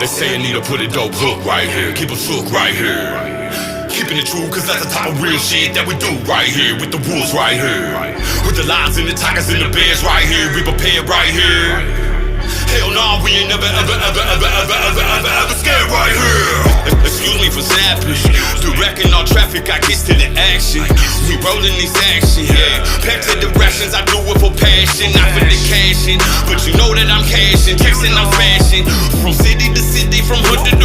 They say I need to put a dope hook right here, keep 'em shook right here. Keeping it true, cause that's the type of real shit that we do right here. With the wolves right here, with the lions and the tigers and the bears right here. We prepared right here. Hell no, we ain't never ever scared right here. Excuse me for snapping, directing all traffic, I get to the action. We rolling these action, yeah. Pack to the rations, I do it for passion, not for the cashing. But you know that I'm cashing, chasing, I'm smashing. From city to city, from hood to